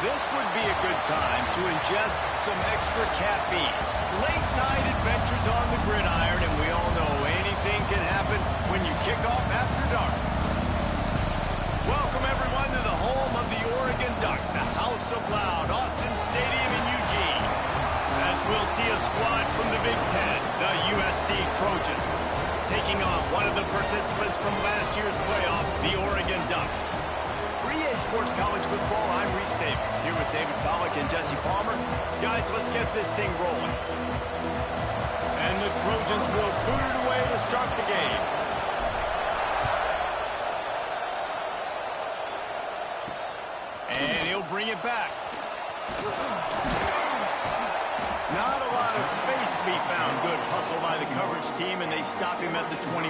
This would be a good time to ingest some extra caffeine. Late night adventures on the gridiron, and we all know anything can happen when you kick off after dark. Welcome everyone to the home of the Oregon Ducks, the House of Loud, Autzen Stadium in Eugene. As we'll see a squad from the Big Ten, the USC Trojans, taking on one of the participants from last year's playoff, the Oregon Ducks. For EA Sports College Football, I'm Reese Davis, here with David Pollack and Jesse Palmer. Guys, let's get this thing rolling. And the Trojans will boot it away to start the game. And he'll bring it back. Not a lot of space to be found. Good hustle by the coverage team, and they stop him at the 21.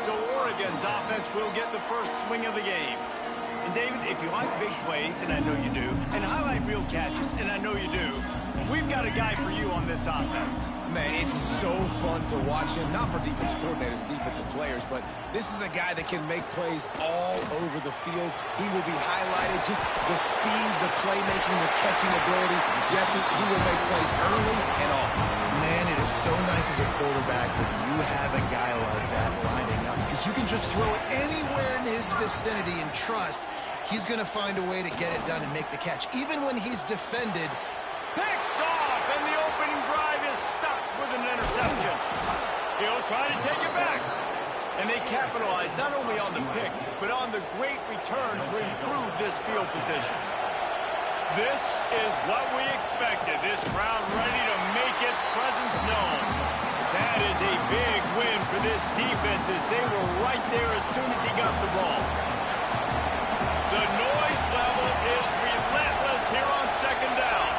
So Oregon's offense will get the first swing of the game. And David, if you like big plays, and I know you do, and highlight real catches, and I know you do, we've got a guy for you on this offense. Man, it's so fun to watch him, not for defensive coordinators, defensive players, but this is a guy that can make plays all over the field. He will be highlighted, just the speed, the playmaking, the catching ability. Jesse, he will make plays early and often. Man, it is so nice as a quarterback when you have a guy like that lining up, because you can just throw it anywhere in his vicinity and trust he's going to find a way to get it done and make the catch. Even when he's defended, Picked off, and the opening drive is stopped with an interception. He'll try to take it back. And they capitalize not only on the pick, but on the great return to improve this field position. This is what we expected. This crowd ready to make its presence known. That is a big win for this defense, as they were right there as soon as he got the ball. The noise level is relentless here on second down.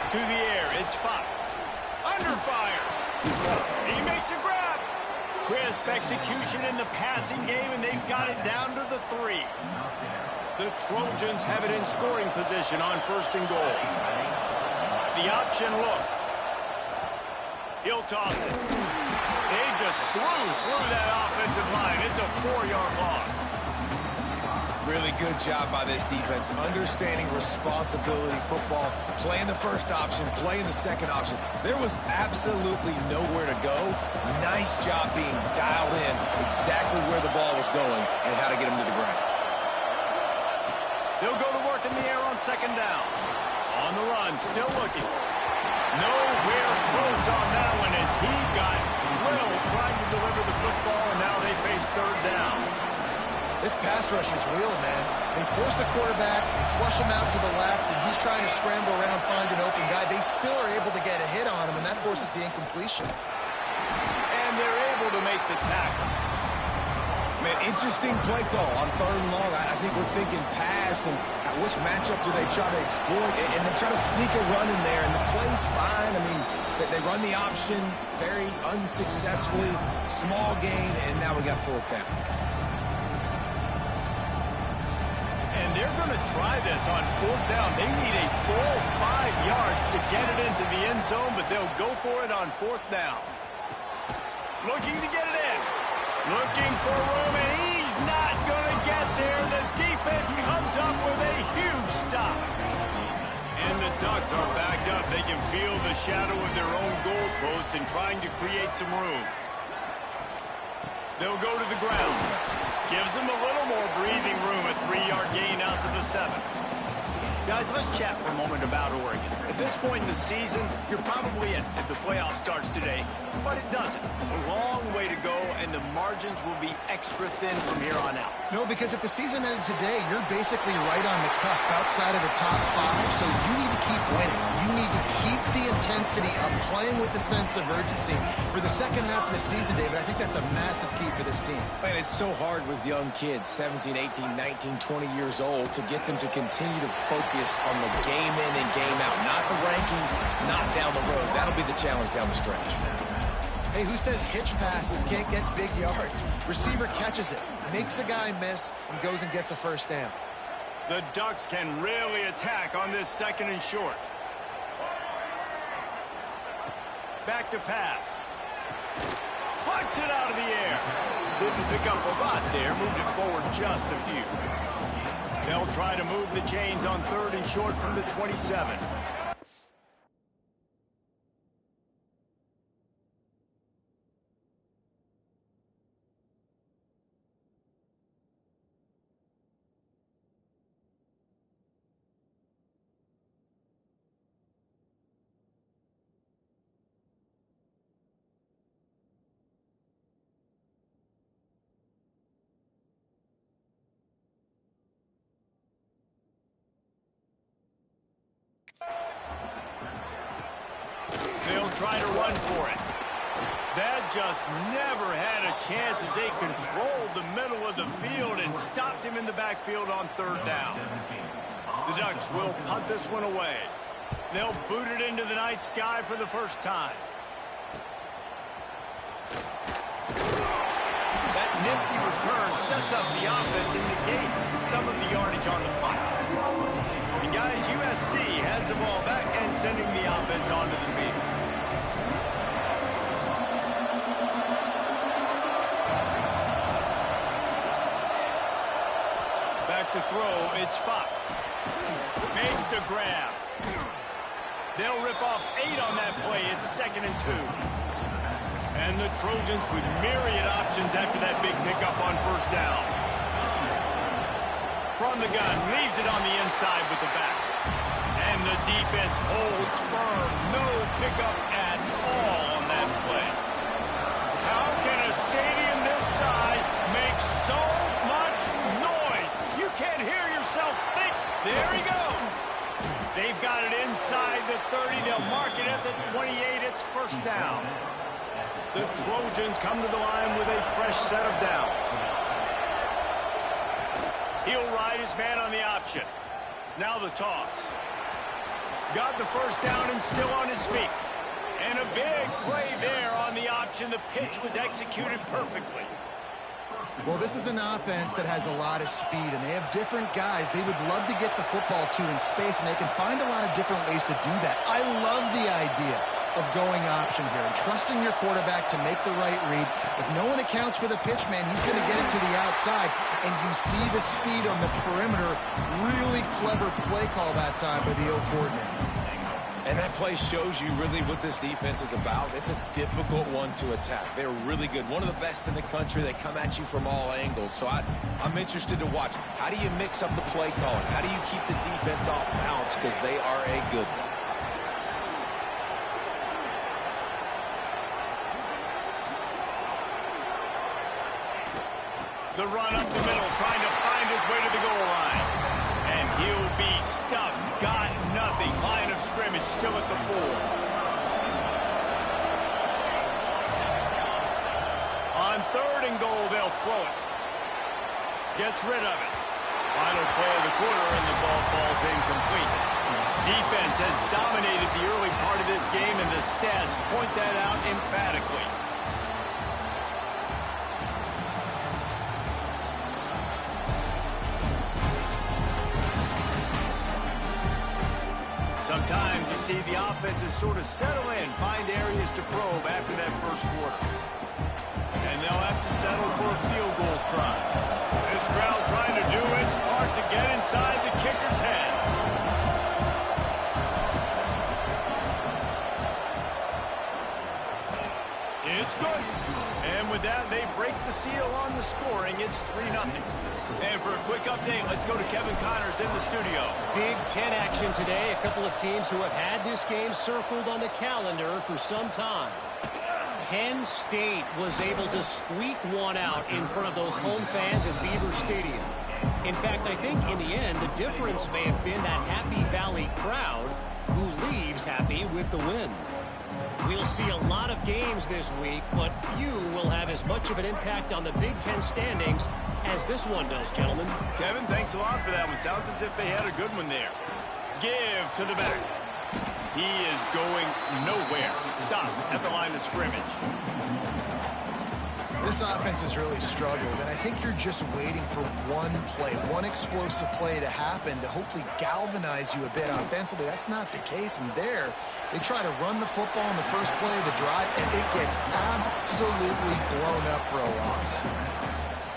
To the air, it's Fox. Under fire. He makes a grab. Crisp execution in the passing game, and they've got it down to the 3. The Trojans have it in scoring position on first and goal. The option look. He'll toss it. They just blew through that offensive line. It's a 4-yard loss. Really good job by this defense, understanding responsibility football, playing the first option, playing the second option. There was absolutely nowhere to go. Nice job being dialed in exactly where the ball was going and how to get him to the ground. They'll go to work in the air on second down. On the run, still looking. Nowhere close on that one as he got drilled trying to deliver the football, and now they face third down. this pass rush is real, man. They force the quarterback, they flush him out to the left, and he's trying to scramble around, find an open guy. They still are able to get a hit on him, and that forces the incompletion. And they're able to make the tackle. Man, interesting play call on third and long. I think we're thinking pass, and which matchup do they try to exploit? And they try to sneak a run in there, and the play's fine. I mean, they run the option very unsuccessfully, small gain, and now we got fourth down. And they're going to try this on fourth down. They need a full 5 yards to get it into the end zone, but they'll go for it on fourth down. Looking to get it in. Looking for room, and he's not going to get there. The defense comes up with a huge stop. And the Ducks are backed up. They can feel the shadow of their own goalpost and trying to create some room. They'll go to the ground. Gives them a little more breathing room. A 3-yard gain out to the 7. Guys, let's chat for a moment about Oregon. At this point in the season, you're probably in if the playoff starts today, but it doesn't. A long way to go, and the margins will be extra thin from here on out. No, because if the season ended today, you're basically right on the cusp outside of the top 5, so you need to keep winning. You need to keep the intensity up, playing with a sense of urgency. For the second half of the season, David, I think that's a massive key for this team. Man, it's so hard with young kids, 17, 18, 19, 20 years old, to get them to continue to focus on the game in and game out, not the rankings, not down the road. That'll be the challenge down the stretch. Hey, who says hitch passes can't get big yards? Receiver catches it, makes a guy miss, and goes and gets a first down. The Ducks can really attack on this second and short. Back to pass. Puts it out of the air. Didn't pick up a lot there. Moved it forward just a few. They'll try to move the chains on 3rd and short from the 27. They'll try to run for it. That just never had a chance as they controlled the middle of the field and stopped him in the backfield on 3rd down. The Ducks will punt this one away. They'll boot it into the night sky for the first time. That nifty return sets up the offense and negates some of the yardage on the punt. And guys, USC has the ball back and sending the offense onto the field. Back to throw, it's Fox. Makes the grab. They'll rip off 8 on that play. It's 2nd and 2. And the Trojans with myriad options after that big pickup on 1st down. From the gun, leaves it on the inside with the back. And the defense holds firm. No pickup at all on that play. How can a stadium this size make so much noise? You can't hear yourself think. There he goes. They've got it inside the 30. They'll mark it at the 28. It's 1st down. The Trojans come to the line with a fresh set of downs. He'll ride his man on the option. Now the toss. Got the 1st down and still on his feet. And a big play there on the option. The pitch was executed perfectly. Well, this is an offense that has a lot of speed, and they have different guys they would love to get the football to in space, and they can find a lot of different ways to do that. I love the idea of going option here and trusting your quarterback to make the right read. If no one accounts for the pitch, man, he's going to get it to the outside, and you see the speed on the perimeter. Really clever play call that time by the O coordinator. And that play shows you really what this defense is about. It's a difficult one to attack. They're really good. One of the best in the country. They come at you from all angles. So I'm interested to watch. How do you mix up the play calling? How do you keep the defense off balance? Because they are a good one. The run up the middle, trying to find his way to the goal line. And he'll be stuffed. Got nothing. Line of scrimmage still at the 4. On 3rd and goal, they'll throw it. Gets rid of it. Final play of the quarter, and the ball falls incomplete. Defense has dominated the early part of this game, and the stats point that out emphatically. Sometimes you see the offenses sort of settle in, find areas to probe after that 1st quarter. And they'll have to settle for a field goal try. This crowd trying to do its part to get inside the kicker's head. It's good. And with that, they break the seal on the scoring. It's 3-0. And for a quick update, let's go to Kevin Connors in the studio. Big Ten action today. A couple of teams who have had this game circled on the calendar for some time. Penn State was able to squeak one out in front of those home fans at Beaver Stadium. In fact, I think in the end, the difference may have been that Happy Valley crowd who leaves happy with the win. We'll see a lot of games this week, but few will have as much of an impact on the Big Ten standings as this one does, gentlemen. Kevin, thanks a lot for that one. Sounds as if they had a good one there. Give to the back. He is going nowhere. Stop at the line of scrimmage. This offense has really struggled, and I think you're just waiting for one play, one explosive play to happen to hopefully galvanize you a bit offensively. That's not the case, and there, they try to run the football in the first play of the drive, and it gets absolutely blown up for a loss.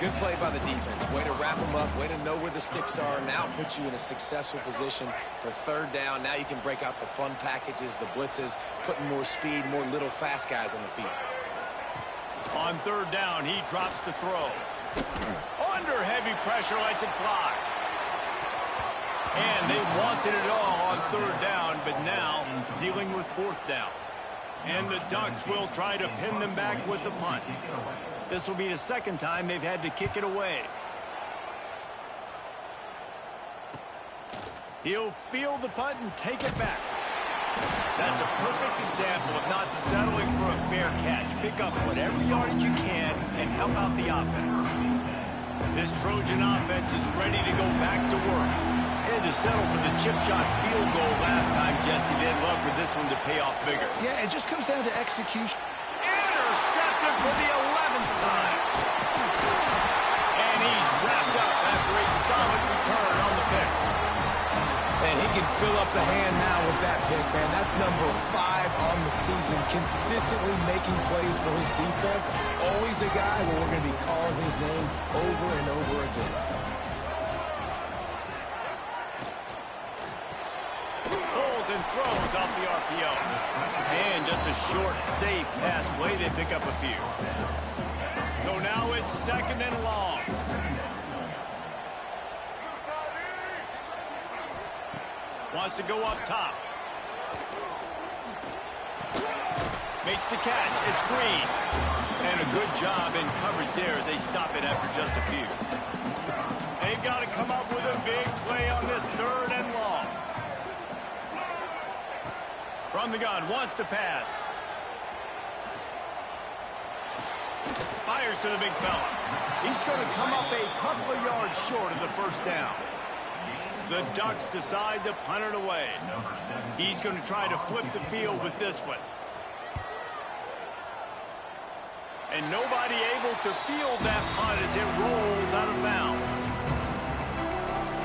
Good play by the defense. Way to wrap them up. Way to know where the sticks are. Now puts you in a successful position for third down. Now you can break out the fun packages, the blitzes, putting more speed, more little fast guys on the field. On third down, he drops the throw. Under heavy pressure, lets it fly. And they wanted it all on third down, but now dealing with fourth down. And the Ducks will try to pin them back with the punt. This will be the second time they've had to kick it away. He'll field the punt and take it back. That's a perfect example of not settling for a fair catch. Pick up whatever yardage you can and help out the offense. This Trojan offense is ready to go back to work. They had to settle for the chip shot field goal last time, Jesse. They'd love for this one to pay off bigger. Yeah, it just comes down to execution. Intercepted for the 11th time. And he's wrapped up after a solid return on the pick. And he can fill up the hand now with that pick, man. That's number 5 on the season, consistently making plays for his defense. Always a guy where we're going to be calling his name over and over again. Pulls and throws off the RPO. And just a short, safe pass play. They pick up a few. So now it's second and long. Wants to go up top. Makes the catch. It's Green. And a good job in coverage there as they stop it after just a few. They've got to come up with a big play on this third and long. From the gun, wants to pass. Fires to the big fella. He's going to come up a couple of yards short of the first down. The Ducks decide to punt it away. He's going to try to flip the field with this one. And nobody able to field that punt as it rolls out of bounds.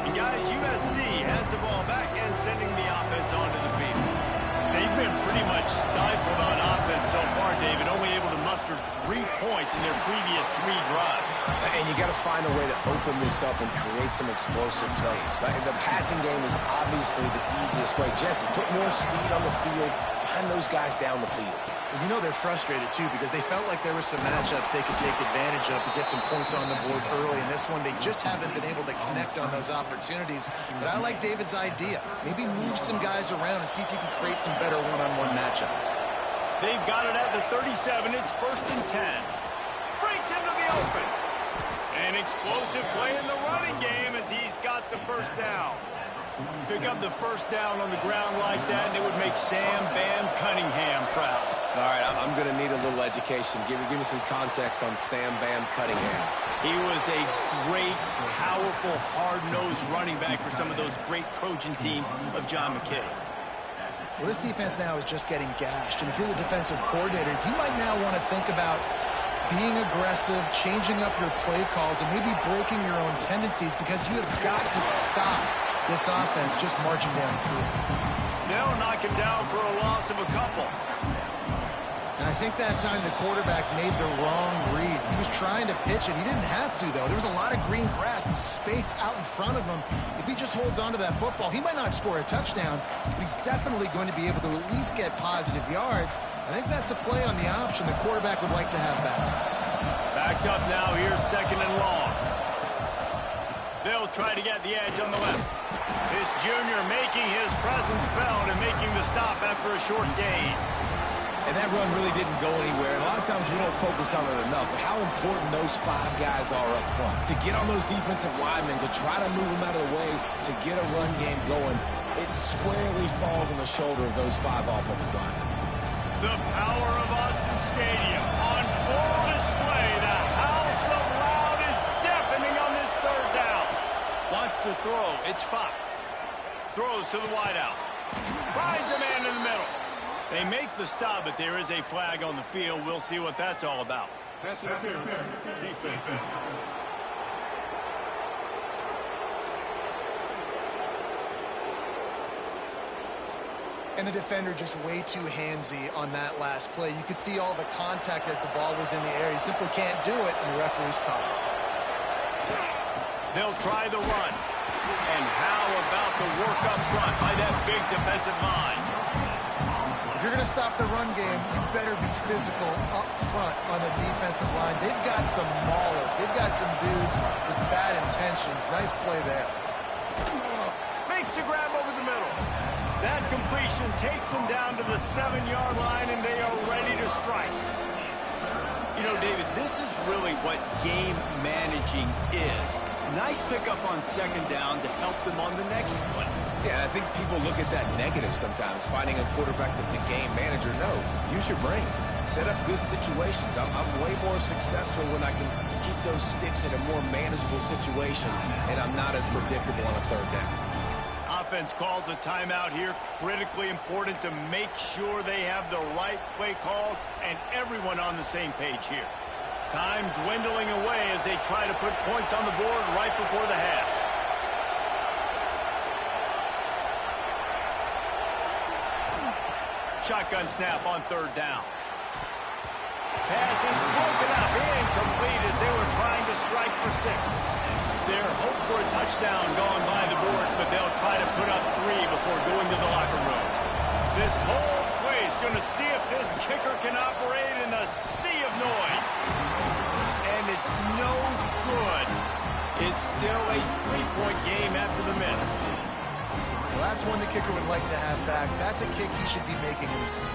And guys, USC has the ball back and sending the offense onto the field. They've been pretty much stifled on offense so far, David, only able to muster 3 points in their previous 3 drives. And you got to find a way to open this up and create some explosive plays. The passing game is obviously the easiest way. Jesse, put more speed on the field, find those guys down the field. And you know they're frustrated, too, because they felt like there were some matchups they could take advantage of to get some points on the board early. In this one, they just haven't been able to connect on those opportunities. But I like David's idea. Maybe move some guys around and see if you can create some better one-on-one matchups. They've got it at the 37. It's first and 10. Breaks into the open. An explosive play in the running game as he's got the first down. Pick up the first down on the ground like that, and it would make Sam Bam Cunningham proud. All right, I'm going to need a little education. Give me some context on Sam Bam Cunningham. He was a great, powerful, hard-nosed running back for some of those great Trojan teams of John McKay. Well, this defense now is just getting gashed, and if you're the defensive coordinator, you might now want to think about being aggressive, changing up your play calls, and maybe breaking your own tendencies because you have got to stop this offense just marching down the field. They'll knock him down for a loss of a couple. And I think that time the quarterback made the wrong read. He was trying to pitch it. He didn't have to, though. There was a lot of green grass and space out in front of him. If he just holds on to that football, he might not score a touchdown, but he's definitely going to be able to at least get positive yards. I think that's a play on the option the quarterback would like to have back. Backed up now. Here's second and long. They'll try to get the edge on the left. This junior making his presence felt and making the stop after a short gain. And that run really didn't go anywhere. And a lot of times we don't focus on it enough. But how important those 5 guys are up front. To get on those defensive linemen, to try to move them out of the way, to get a run game going, it squarely falls on the shoulder of those 5 offensive linemen. The power of Autzen Stadium on full display. The house of loud is deafening on this third down. Wants to throw. It's Fox. Throws to the wideout. Finds a man in the middle. They make the stop, but there is a flag on the field. We'll see what that's all about. Pass interference. Defense. And the defender just way too handsy on that last play. You could see all the contact as the ball was in the air. He simply can't do it, and the referee's caught it. They'll try the run. And how about the work up front by that big defensive line? If you're going to stop the run game, you better be physical up front on the defensive line. They've got some maulers. They've got some dudes with bad intentions. Nice play there. Makes the grab over the middle. That completion takes them down to the 7-yard line, and they are ready to strike. You know, David, this is really what game managing is. Nice pickup on second down to help them on the next one. Yeah, I think people look at that negative sometimes, finding a quarterback that's a game manager. No, use your brain. Set up good situations. I'm way more successful when I can keep those sticks in a more manageable situation, and I'm not as predictable on a third down. Offense calls a timeout here. Critically important to make sure they have the right play call and everyone on the same page here. Time dwindling away as they try to put points on the board right before the half. Shotgun snap on third down. Pass is broken up, incomplete as they were trying to strike for 6. Their hope for a touchdown gone by the boards, but they'll try to put up 3 before going to the locker room. This whole place going to see if this kicker can operate in the sea of noise. And it's no good. It's still a 3-point game after the miss. Well, that's one the kicker would like to have back. That's a kick he should be making in his sleep.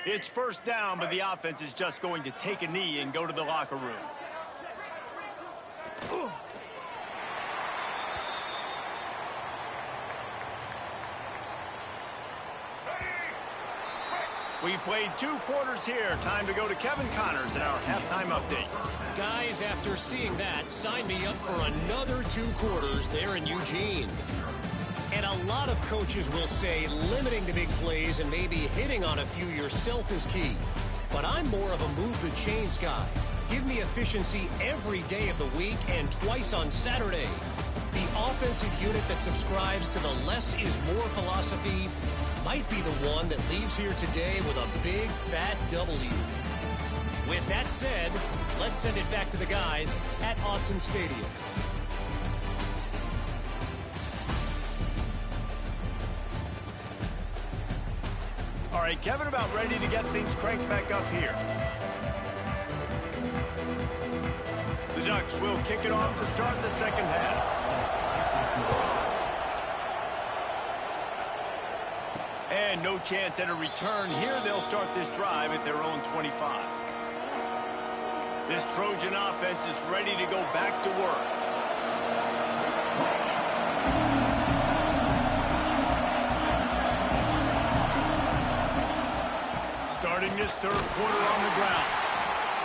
It's first down, but the offense is just going to take a knee and go to the locker room. We've played 2 quarters here. Time to go to Kevin Connors in our halftime update. Guys, after seeing that, sign me up for another 2 quarters there in Eugene. And a lot of coaches will say limiting the big plays and maybe hitting on a few yourself is key. But I'm more of a move the chains guy. Give me efficiency every day of the week and twice on Saturday. The offensive unit that subscribes to the less is more philosophy might be the one that leaves here today with a big fat W. With that said, let's send it back to the guys at Autzen Stadium. All right, Kevin, about ready to get things cranked back up here. The Ducks will kick it off to start the second half. And no chance at a return here. They'll start this drive at their own 25. This Trojan offense is ready to go back to work. Starting this third quarter on the ground.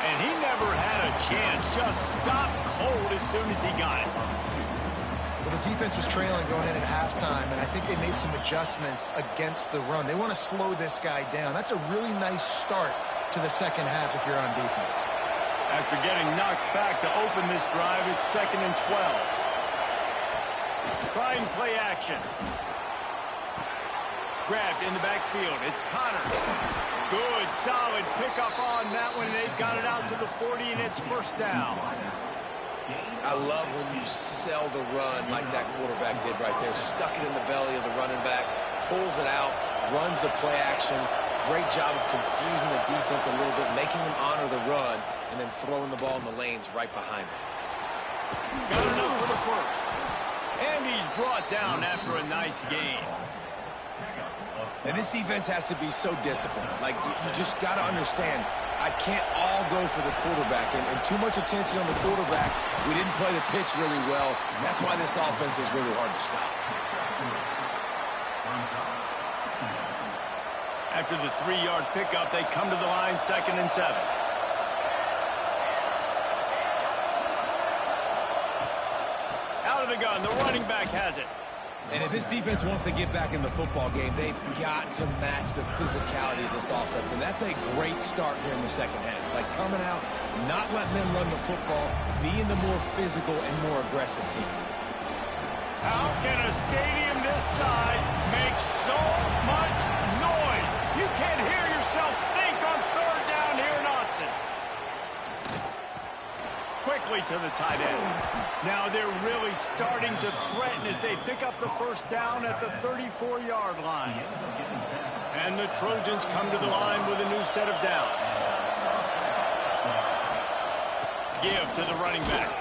And he never had a chance. Just stopped cold as soon as he got it. Well, the defense was trailing going in at halftime, and I think they made some adjustments against the run. They want to slow this guy down. That's a really nice start to the second half if you're on defense. After getting knocked back to open this drive, it's 2nd and 12. Trying play action. Grabbed in the backfield. It's Connors. Good, solid pickup on that one. They've got it out to the 40, and it's first down. I love when you sell the run like that quarterback did right there. Stuck it in the belly of the running back, pulls it out, runs the play action. Great job of confusing the defense a little bit, making them honor the run, and then throwing the ball in the lanes right behind him. Got enough for the first. And he's brought down after a nice game. And this defense has to be so disciplined. Like, you just got to understand, I can't all go for the quarterback. And too much attention on the quarterback. We didn't play the pitch really well. And that's why this offense is really hard to stop. After the 3-yard pickup, they come to the line, 2nd and 7. Out of the gun, the running back has it. And if this defense wants to get back in the football game, they've got to match the physicality of this offense. And that's a great start here in the second half. Like, coming out, not letting them run the football, being the more physical and more aggressive team. How can a stadium this size make so much noise? You can't hear yourself think on 3rd down here in Autzen. Quickly to the tight end. Now they're really starting to threaten as they pick up the first down at the 34-yard line. And the Trojans come to the line with a new set of downs. Give to the running back.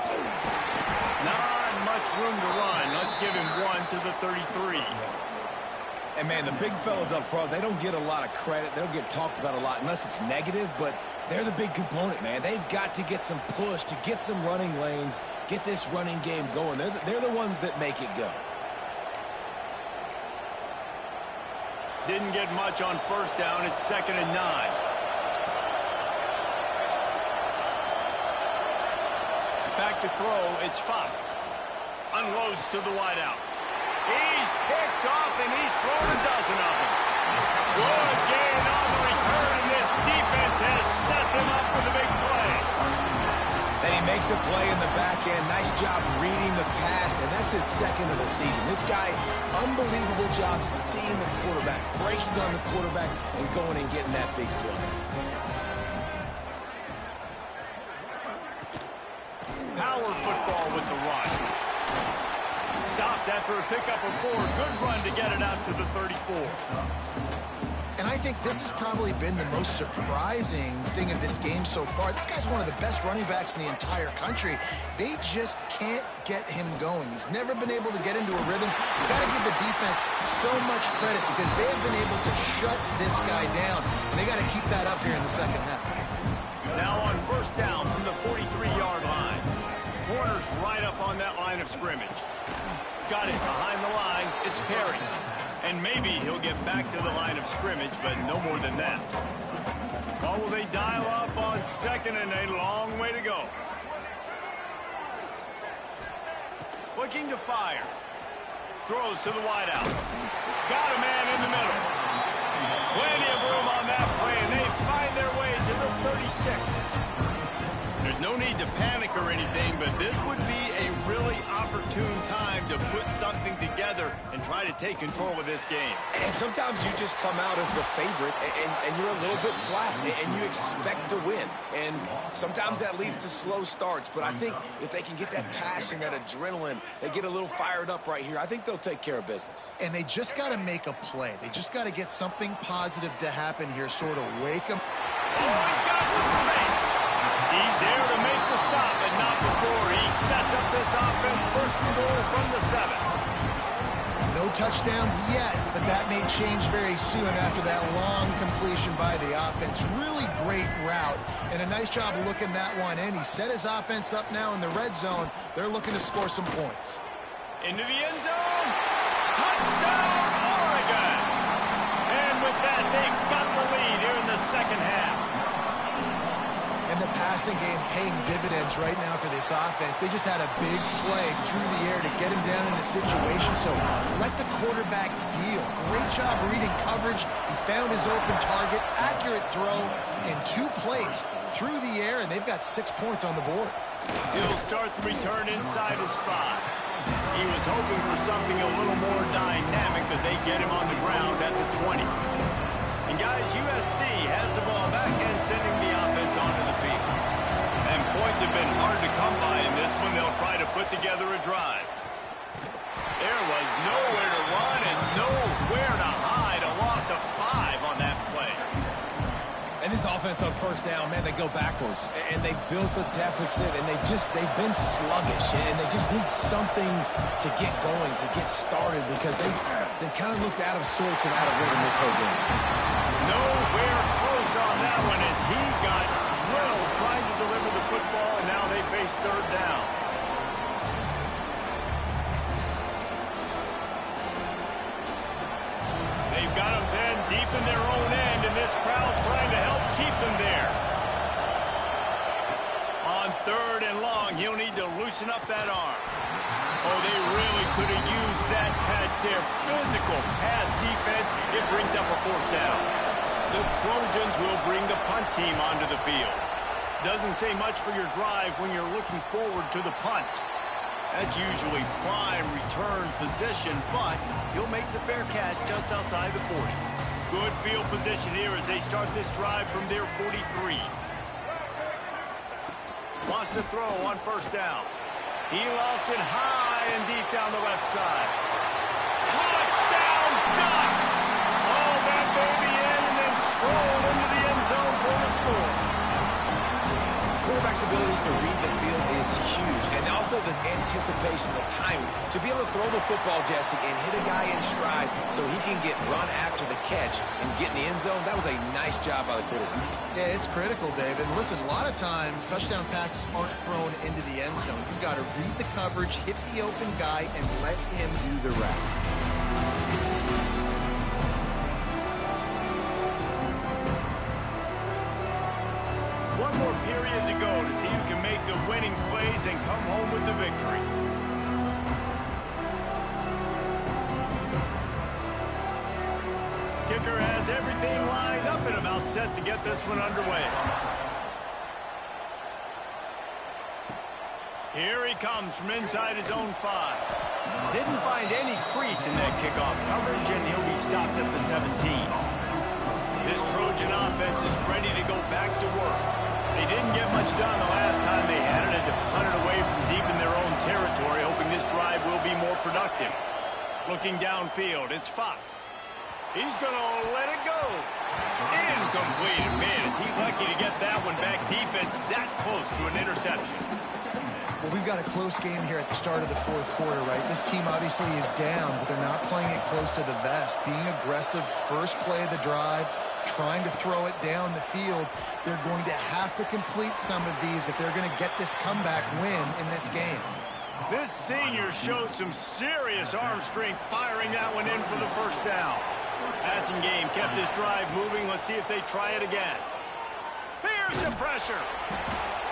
Not much room to run. Let's give him 1 to the 33. And, man, the big fellas up front, they don't get a lot of credit. They don't get talked about a lot unless it's negative, but they're the big component, man. They've got to get some push, to get some running lanes, get this running game going. They're the ones that make it go. Didn't get much on first down. It's 2nd and 9. Back to throw. It's Fox. Unloads to the wideout. He's picked off, and he's thrown a dozen of them. Good gain on the return, and this defense has set them up with a big play. And he makes a play in the back end. Nice job reading the pass, and that's his 2nd of the season. This guy, unbelievable job seeing the quarterback, breaking on the quarterback, and going and getting that big play. Power football with the run. Stopped after a pickup of 4. Good run to get it out to the 34. And I think this has probably been the most surprising thing of this game so far. This guy's one of the best running backs in the entire country. They just can't get him going. He's never been able to get into a rhythm. You got to give the defense so much credit because they have been able to shut this guy down. And they got to keep that up here in the second half. Now on first down from the 43-yard line. Corner's right up on that line of scrimmage. Got it behind the line. It's Perry. And maybe he'll get back to the line of scrimmage, but no more than that. Or will they dial up on 2nd and a long way to go? Looking to fire. Throws to the wideout. Got a man in the middle. Plenty of room on that play, and they find their way to the 36. There's no need to panic or anything, but this would be a really opportune time to put something together and try to take control of this game. And sometimes you just come out as the favorite, and you're a little bit flat, and you expect to win. And sometimes that leads to slow starts, but I think if they can get that passion, that adrenaline, they get a little fired up right here, I think they'll take care of business. And they just got to make a play. They just got to get something positive to happen here, sort of wake them. Oh, he's got some space. He's there to make the stop, but not before he sets up this offense. First and goal from the 7. No touchdowns yet, but that may change very soon after that long completion by the offense. Really great route, and a nice job of looking that one in. He set his offense up now in the red zone. They're looking to score some points. Into the end zone. Touchdown, Oregon. And with that, they've got the lead here in the second half. And the passing game paying dividends right now for this offense. They just had a big play through the air to get him down in a situation. So let the quarterback deal. Great job reading coverage. He found his open target, accurate throw in 2 plays through the air, and they've got 6 points on the board. He'll start the return inside his 5. He was hoping for something a little more dynamic, but they get him on the ground at the 20. And guys, USC has the ball back and sending the offense onto the field. And points have been hard to come by in this one. They'll try to put together a drive. There was nowhere to run and nowhere to hide. A loss of 5 on that play. And this offense on first down, man, they go backwards. And they built a deficit, and they've been sluggish. And they just need something to get going, to get started, because they kind of looked out of sorts and out of rhythm this whole game. Nowhere close on that one as he got drilled trying to deliver the football, and now they face third down. They've got them then deep in their own end, and this crowd trying to help keep them there. On third and long, he'll need to loosen up that arm. Oh, they really could have used that catch there. Physical pass defense. It brings up a 4th down. The Trojans will bring the punt team onto the field. Doesn't say much for your drive when you're looking forward to the punt. That's usually prime return position, but he'll make the fair catch just outside the 40. Good field position here as they start this drive from their 43. Wants to throw on first down. He lost it high and deep down the left side. Touchdown, Ducks! All that baby in and then strolled into the end zone for the score. Quarterback's abilities to read the field is huge, and also the anticipation, the timing. To be able to throw the football, Jesse, and hit a guy in stride so he can get run after the catch and get in the end zone, that was a nice job by the quarterback. Yeah, it's critical, David. Listen, a lot of times touchdown passes aren't thrown into the end zone. You've got to read the coverage, hit the open guy, and let him do the rest. One more period to go to see who can make the winning plays and come home with the victory. Kicker has everything lined up and about set to get this one underway. Here he comes from inside his own 5. Didn't find any crease in that kickoff coverage, and he'll be stopped at the 17. This Trojan offense is ready to go back to work. They didn't get much done the last time they had it, and to punt it away from deep in their own territory, hoping this drive will be more productive. Looking downfield, it's Fox. He's going to let it go. Incomplete. Man, is he lucky to get that one back. Defense that close to an interception. Well, we've got a close game here at the start of the 4th quarter, right? This team obviously is down, but they're not playing it close to the vest. Being aggressive, first play of the drive, trying to throw it down the field. They're going to have to complete some of these if they're going to get this comeback win in this game. This senior showed some serious arm strength firing that one in for the first down. Passing game kept this drive moving. Let's see if they try it again. Here's the pressure.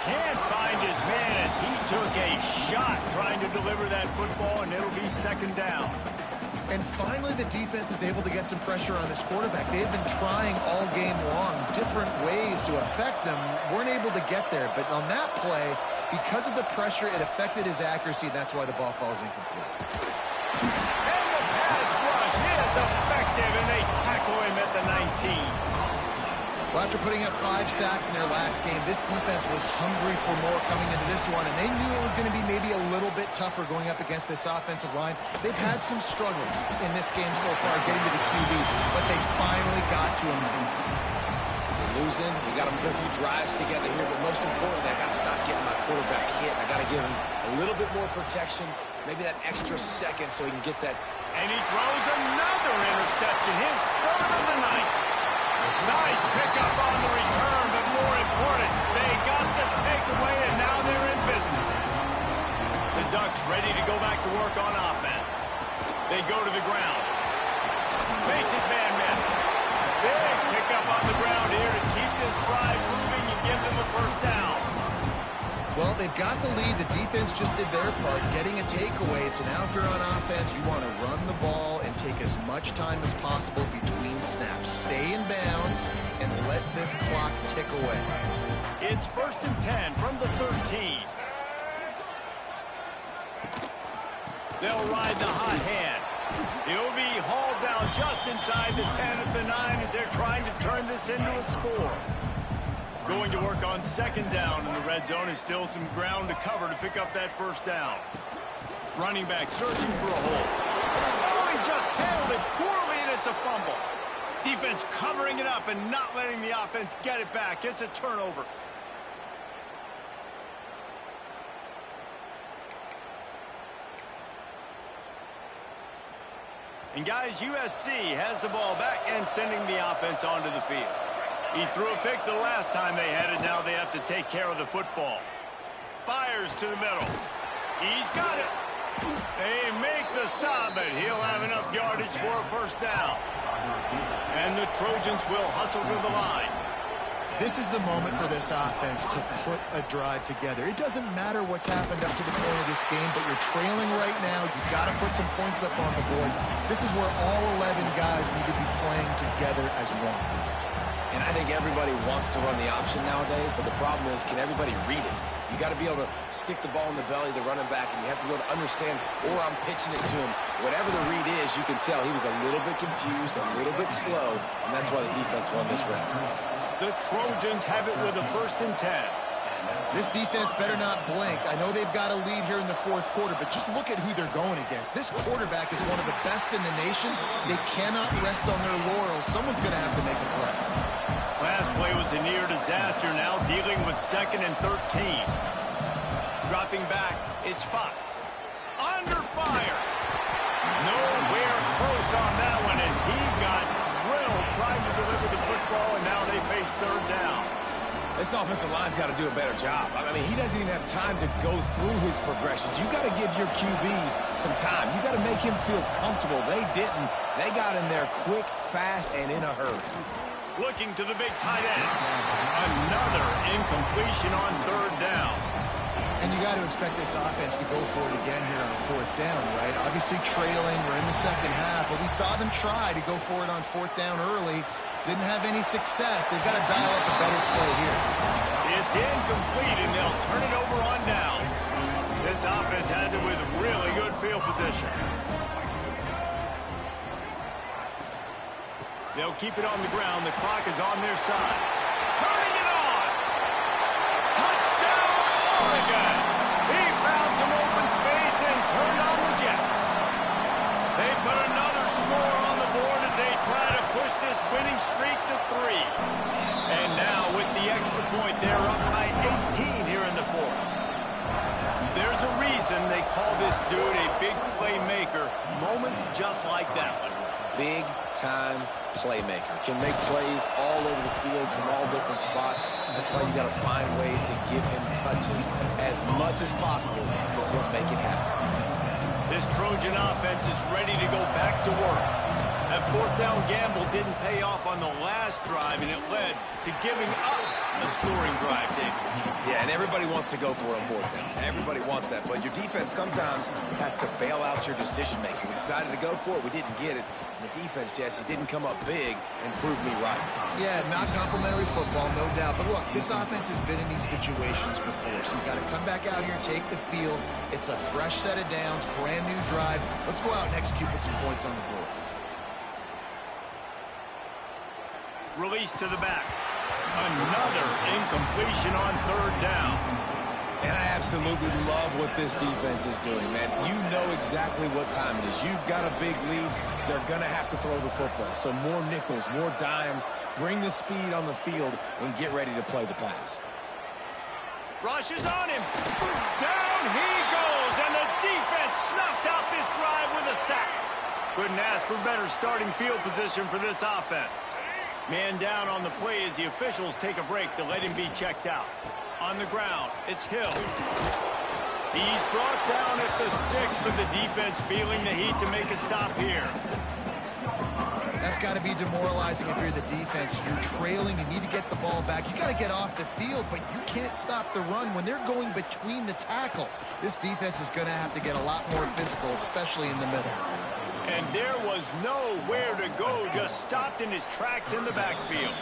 Can't find his man as he took a shot trying to deliver that football, and it'll be 2nd down. And finally, the defense is able to get some pressure on this quarterback. They've been trying all game long different ways to affect him. Weren't able to get there. But on that play, because of the pressure, it affected his accuracy. That's why the ball falls incomplete. And the pass rush is effective, and they tackle him at the 19. Well, after putting up 5 sacks in their last game, this defense was hungry for more coming into this one, and they knew it was going to be maybe a little bit tougher going up against this offensive line. They've had some struggles in this game so far getting to the QB, but they finally got to him. Losing, we got to put a few drives together here, but most importantly, I got to stop getting my quarterback hit. I got to give him a little bit more protection, maybe that extra second so he can get that. And he throws another interception, his 3rd of the night. Nice pickup on the return, but more important, they got the takeaway, and now they're in business. The Ducks ready to go back to work on offense. They go to the ground. Bates' man miss. Big pickup on the ground here to keep this drive moving. You and give them a first down. Well, they've got the lead. The defense just did their part, getting a takeaway. So now if you're on offense, you want to run the ball and take as much time as possible between snaps. Stay in bounds and let this clock tick away. It's 1st and 10 from the 13. They'll ride the hot hand. He'll be hauled down just inside the 10 at the 9 as they're trying to turn this into a score. Going to work on 2nd down in the red zone. Is still some ground to cover to pick up that first down. Running back searching for a hole. Oh, he just handled it poorly, and it's a fumble. Defense covering it up and not letting the offense get it back. It's a turnover. And guys, USC has the ball back and sending the offense onto the field. He threw a pick the last time they had it. Now they have to take care of the football. Fires to the middle. He's got it. They make the stop, but he'll have enough yardage for a first down. And the Trojans will hustle to the line. This is the moment for this offense to put a drive together. It doesn't matter what's happened up to the point of this game, but you're trailing right now. You've got to put some points up on the board. This is where all 11 guys need to be playing together as one. And I think everybody wants to run the option nowadays, but the problem is, can everybody read it? You got to be able to stick the ball in the belly of the running back, and you have to be able to understand, or I'm pitching it to him. Whatever the read is, you can tell he was a little bit confused, a little bit slow, and that's why the defense won this round. The Trojans have it with a 1st and 10. This defense better not blink. I know they've got a lead here in the 4th quarter, but just look at who they're going against. This quarterback is one of the best in the nation. They cannot rest on their laurels. Someone's going to have to make a play. Last play was a near disaster. Now dealing with 2nd and 13. Dropping back, it's Fox. Under fire. Nowhere close on that one as he got drilled trying to deliver the football, and now they face 3rd down. This offensive line's got to do a better job. I mean, he doesn't even have time to go through his progressions. You got to give your QB some time. You got to make him feel comfortable. They didn't. They got in there quick, fast, and in a hurry. Looking to the big tight end. Another incompletion on 3rd down. And you got to expect this offense to go for it again here on 4th down, right? Obviously trailing. We're in the 2nd half, but we saw them try to go for it on 4th down early. Didn't have any success. They've got to dial up a better play here. It's incomplete, and they'll turn it over on downs. This offense has it with really good field position. They'll keep it on the ground. The clock is on their side. Turning it on. Touchdown, Oregon. He found some open space and turned on the Jets. They put another score on the board as they try to push this winning streak to 3. And now with the extra point, they're up by 18 here in the 4th. There's a reason they call this dude a big playmaker. Moments just like that one. Big-time playmaker. Can make plays all over the field from all different spots. That's why you got to find ways to give him touches as much as possible because he'll make it happen. This Trojan offense is ready to go back to work. That 4th down gamble didn't pay off on the last drive, and it led to giving up a scoring drive, David. Yeah, and everybody wants to go for it on 4th down. Everybody wants that, but your defense sometimes has to bail out your decision-making. We decided to go for it. We didn't get it. The defense, Jesse, didn't come up big and prove me right. Yeah, not complimentary football, no doubt. But look, this offense has been in these situations before, so you got to come back out here, take the field. It's a fresh set of downs, brand new drive. Let's go out and execute with some points on the board. Release to the back. Another incompletion on 3rd down. And I absolutely love what this defense is doing, man. You know exactly what time it is. You've got a big lead. They're going to have to throw the football. So more nickels, more dimes. Bring the speed on the field and get ready to play the pass. Rush is on him. Down he goes, and the defense snuffs out this drive with a sack. Couldn't ask for better starting field position for this offense. Man down on the play as the officials take a break to let him be checked out. On the ground, it's Hill. He's brought down at the 6, but the defense feeling the heat to make a stop here. That's got to be demoralizing if you're the defense. You're trailing. You need to get the ball back. You got to get off the field, but you can't stop the run when they're going between the tackles. This defense is going to have to get a lot more physical, especially in the middle. And there was nowhere to go, just stopped in his tracks in the backfield.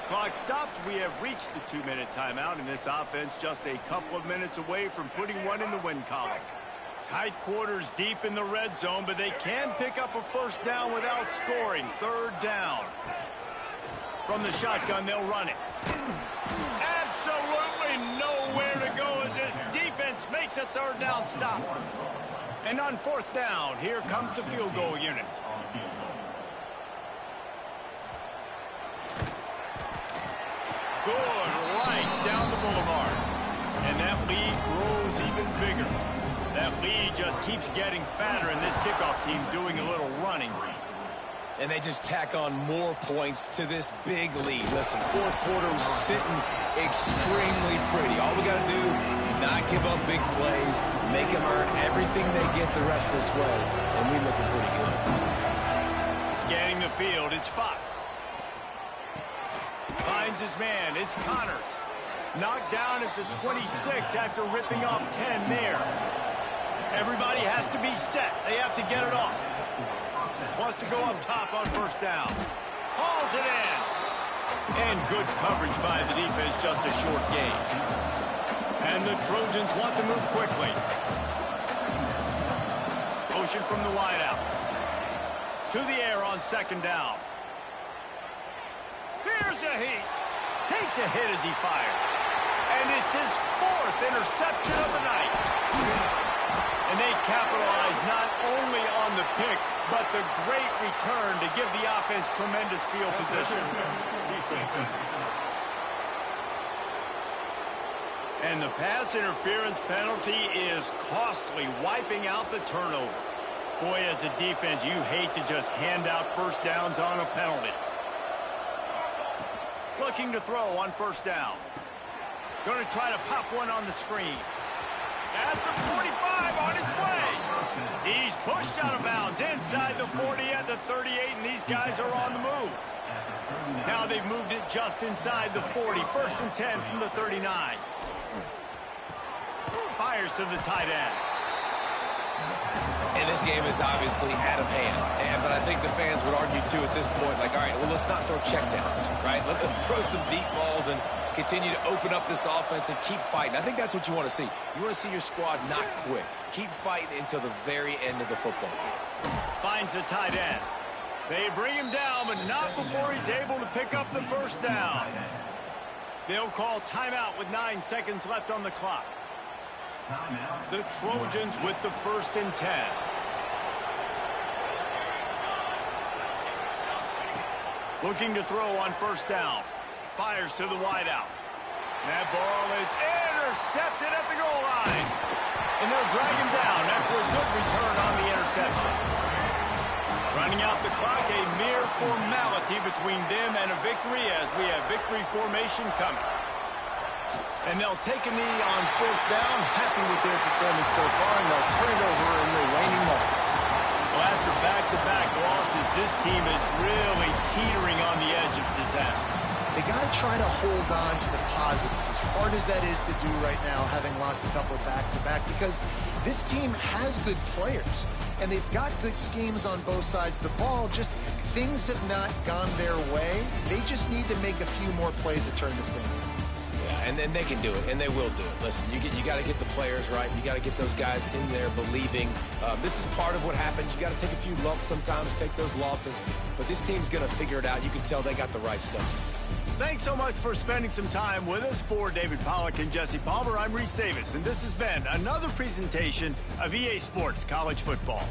Clock stops. We have reached the 2-minute timeout, and this offense just a couple of minutes away from putting one in the win column. Tight quarters deep in the red zone, but they can pick up a first down without scoring. Third down. From the shotgun, they'll run it. Absolutely nowhere to go as this defense makes a third down stop. And on fourth down, here comes the field goal unit. Good, right down the boulevard. And that lead grows even bigger. That lead just keeps getting fatter, and this kickoff team doing a little running. And they just tack on more points to this big lead. Listen, fourth quarter was sitting extremely pretty. All we got to do, not give up big plays, make them earn everything they get the rest of this way, and we looking pretty good. Scanning the field, it's Fox. Finds his man, it's Connors. Knocked down at the 26 after ripping off 10 there. Everybody has to be set. They have to get it off. Wants to go up top on first down. Hauls it in. And good coverage by the defense, just a short gain. And the Trojans want to move quickly. Motion from the wideout. To the air on second down. Here's a heat. Takes a hit as he fires. And it's his fourth interception of the night. And they capitalize not only on the pick, but the great return to give the offense tremendous field position. And the pass interference penalty is costly, wiping out the turnover. Boy, as a defense, you hate to just hand out first downs on a penalty. Looking to throw on first down. Going to try to pop one on the screen. At the 45 on its way. He's pushed out of bounds inside the 40 at the 38, and these guys are on the move. Now they've moved it just inside the 40. First and 10 from the 39. Fires to the tight end. And this game is obviously out of hand. But I think the fans would argue, too, at this point, like, all right, well, let's not throw checkdowns, right? Let's throw some deep balls and continue to open up this offense and keep fighting. I think that's what you want to see. You want to see your squad not quit. Keep fighting until the very end of the football game. Finds the tight end. They bring him down, but not before he's able to pick up the first down. They'll call timeout with 9 seconds left on the clock. The Trojans with the first and 10. Looking to throw on first down. Fires to the wideout. That ball is intercepted at the goal line. And they'll drag him down after a good return on the interception. Running out the clock, a mere formality between them and a victory as we have victory formation coming. And they'll take a knee on fourth down, happy with their performance so far, and they'll turn it over in the waning moments. Well, after back-to-back losses, this team is really teetering on the edge of disaster. They got to try to hold on to the positives, as hard as that is to do right now, having lost a couple back-to-back, because this team has good players, and they've got good schemes on both sides of the ball. Just things have not gone their way. They just need to make a few more plays to turn this thing around. And then they can do it, and they will do it. Listen, you got to get the players right. You got to get those guys in there believing. This is part of what happens. You got to take a few lumps sometimes, take those losses. But this team's going to figure it out. You can tell they got the right stuff. Thanks so much for spending some time with us. For David Pollack and Jesse Palmer, I'm Reese Davis, and this has been another presentation of EA Sports College Football.